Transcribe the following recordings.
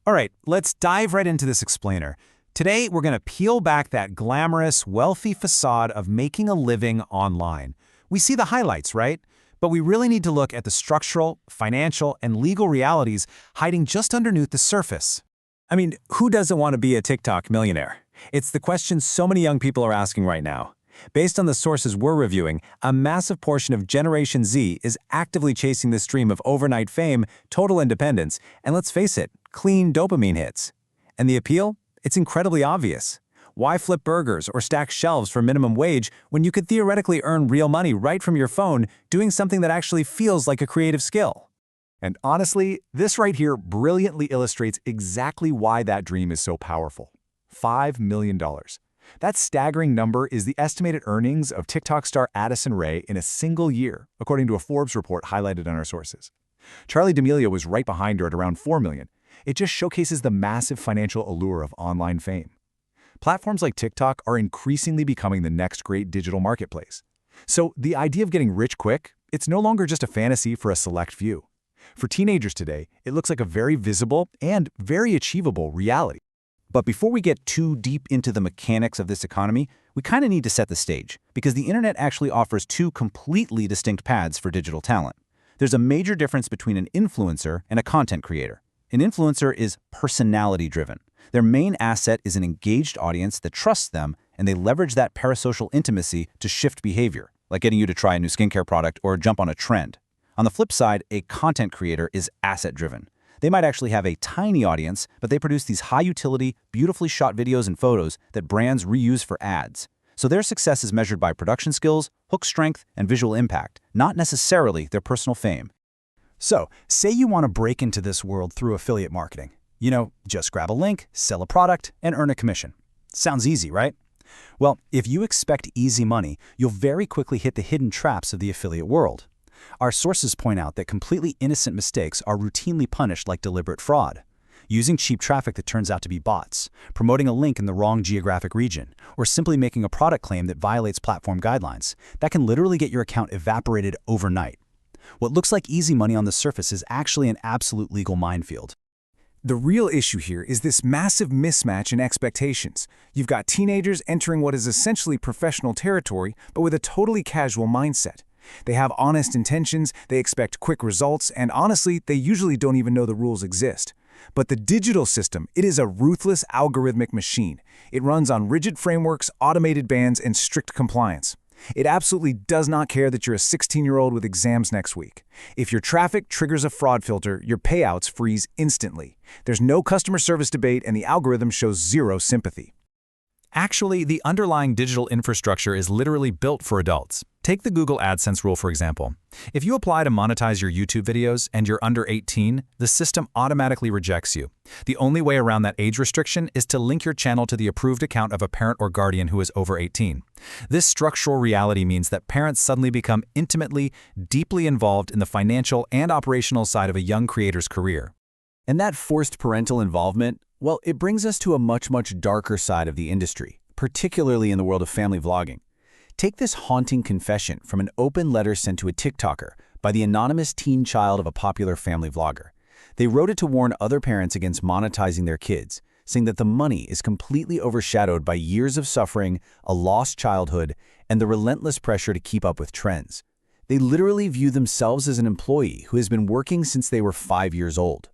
All right, let's dive right into this explainer. Today, we're going to peel back that glamorous, wealthy facade of making a living online. We see the highlights, right? But we really need to look at the structural, financial, and legal realities hiding just underneath the surface. I mean, who doesn't want to be a TikTok millionaire? It's the question so many young people are asking right now. Based on the sources we're reviewing, a massive portion of Generation Z is actively chasing this dream of overnight fame, total independence, and let's face it, clean dopamine hits. And the appeal? It's incredibly obvious. Why flip burgers or stack shelves for minimum wage when you could theoretically earn real money right from your phone doing something that actually feels like a creative skill? And honestly, this right here brilliantly illustrates exactly why that dream is so powerful. $5 million. That staggering number is the estimated earnings of TikTok star Addison Rae in a single year, according to a Forbes report highlighted on our sources. Charli D'Amelio was right behind her at around $4 million. It just showcases the massive financial allure of online fame. Platforms like TikTok are increasingly becoming the next great digital marketplace. So the idea of getting rich quick, it's no longer just a fantasy for a select few. For teenagers today, it looks like a very visible and very achievable reality. But before we get too deep into the mechanics of this economy, we kind of need to set the stage, because the internet actually offers two completely distinct paths for digital talent. There's a major difference between an influencer and a content creator. An influencer is personality-driven. Their main asset is an engaged audience that trusts them, and they leverage that parasocial intimacy to shift behavior, like getting you to try a new skincare product or jump on a trend. On the flip side, a content creator is asset-driven. They might actually have a tiny audience, but they produce these high-utility, beautifully shot videos and photos that brands reuse for ads. So their success is measured by production skills, hook strength, and visual impact, not necessarily their personal fame. So, say you want to break into this world through affiliate marketing. Just grab a link, sell a product, and earn a commission. Sounds easy, right? Well, if you expect easy money, you'll very quickly hit the hidden traps of the affiliate world. Our sources point out that completely innocent mistakes are routinely punished like deliberate fraud. Using cheap traffic that turns out to be bots, promoting a link in the wrong geographic region, or simply making a product claim that violates platform guidelines, that can literally get your account evaporated overnight. What looks like easy money on the surface is actually an absolute legal minefield. The real issue here is this massive mismatch in expectations. You've got teenagers entering what is essentially professional territory, but with a totally casual mindset. They have honest intentions, they expect quick results, and honestly, they usually don't even know the rules exist. But the digital system, it is a ruthless algorithmic machine. It runs on rigid frameworks, automated bans, and strict compliance. It absolutely does not care that you're a 16-year-old with exams next week. If your traffic triggers a fraud filter, your payouts freeze instantly. There's no customer service debate, and the algorithm shows zero sympathy. Actually, the underlying digital infrastructure is literally built for adults. Take the Google AdSense rule, for example. If you apply to monetize your YouTube videos and you're under 18, the system automatically rejects you. The only way around that age restriction is to link your channel to the approved account of a parent or guardian who is over 18. This structural reality means that parents suddenly become intimately, deeply involved in the financial and operational side of a young creator's career. And that forced parental involvement, well, it brings us to a much darker side of the industry, particularly in the world of family vlogging. Take this haunting confession from an open letter sent to a TikToker by the anonymous teen child of a popular family vlogger. They wrote it to warn other parents against monetizing their kids, saying that the money is completely overshadowed by years of suffering, a lost childhood, and the relentless pressure to keep up with trends. They literally view themselves as an employee who has been working since they were 5 years old.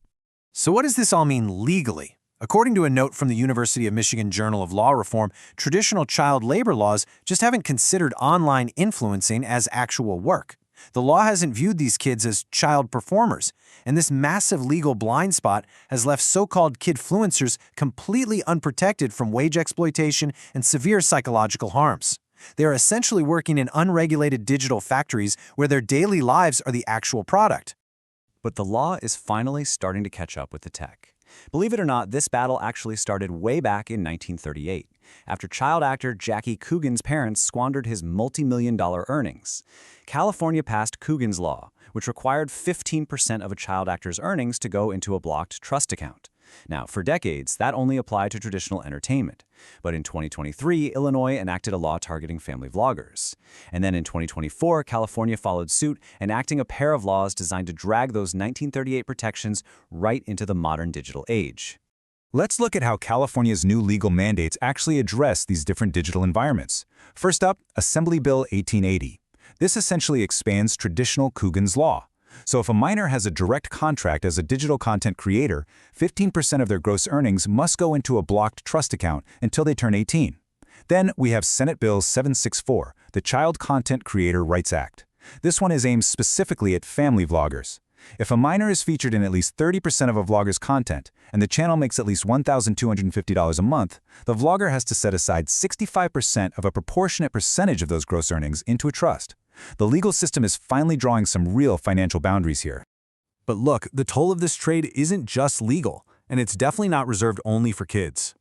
So what does this all mean legally? According to a note from the University of Michigan Journal of Law Reform, traditional child labor laws just haven't considered online influencing as actual work. The law hasn't viewed these kids as child performers, and this massive legal blind spot has left so-called kidfluencers completely unprotected from wage exploitation and severe psychological harms. They are essentially working in unregulated digital factories where their daily lives are the actual product. But the law is finally starting to catch up with the tech. Believe it or not, this battle actually started way back in 1938, after child actor Jackie Coogan's parents squandered his multi-million-dollar earnings. California passed Coogan's Law, which required 15% of a child actor's earnings to go into a blocked trust account. Now, for decades, that only applied to traditional entertainment. But in 2023, Illinois enacted a law targeting family vloggers. And then in 2024, California followed suit, enacting a pair of laws designed to drag those 1938 protections right into the modern digital age. Let's look at how California's new legal mandates actually address these different digital environments. First up, Assembly Bill 1880. This essentially expands traditional Coogan's Law. So if a minor has a direct contract as a digital content creator, 15% of their gross earnings must go into a blocked trust account until they turn 18. Then we have Senate Bill 764, the Child Content Creator Rights Act. This one is aimed specifically at family vloggers. If a minor is featured in at least 30% of a vlogger's content, and the channel makes at least $1,250 a month, the vlogger has to set aside 65% of a proportionate percentage of those gross earnings into a trust. The legal system is finally drawing some real financial boundaries here. But look, the toll of this trade isn't just legal, and it's definitely not reserved only for kids.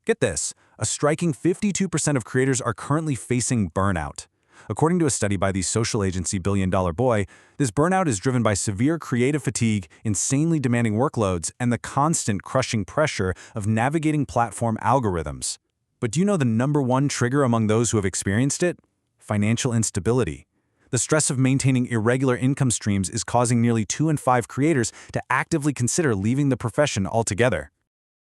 Get this, a striking 52% of creators are currently facing burnout. According to a study by the social agency Billion Dollar Boy, this burnout is driven by severe creative fatigue, insanely demanding workloads, and the constant crushing pressure of navigating platform algorithms. But do you know the #1 trigger among those who have experienced it? Financial instability. The stress of maintaining irregular income streams is causing nearly 2 in 5 creators to actively consider leaving the profession altogether.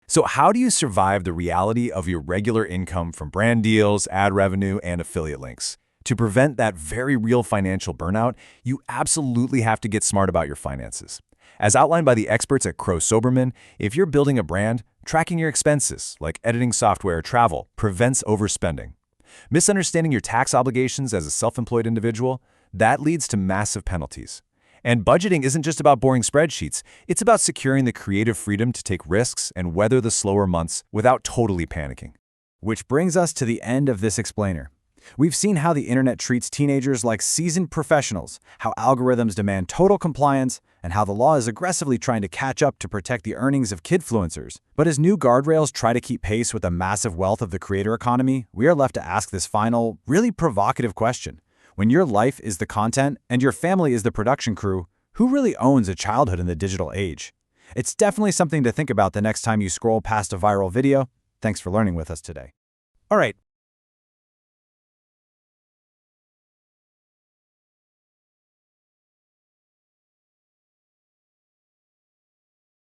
So how do you survive the reality of your regular income from brand deals, ad revenue, and affiliate links? To prevent that very real financial burnout, you absolutely have to get smart about your finances. As outlined by the experts at Crow Soberman, if you're building a brand, tracking your expenses, like editing software or travel, prevents overspending. Misunderstanding your tax obligations as a self-employed individual, that leads to massive penalties. And budgeting isn't just about boring spreadsheets, it's about securing the creative freedom to take risks and weather the slower months without totally panicking. Which brings us to the end of this explainer. We've seen how the internet treats teenagers like seasoned professionals, how algorithms demand total compliance, and how the law is aggressively trying to catch up to protect the earnings of kidfluencers. But as new guardrails try to keep pace with the massive wealth of the creator economy, we are left to ask this final, really provocative question. When your life is the content and your family is the production crew, who really owns a childhood in the digital age? It's definitely something to think about the next time you scroll past a viral video. Thanks for learning with us today. All right,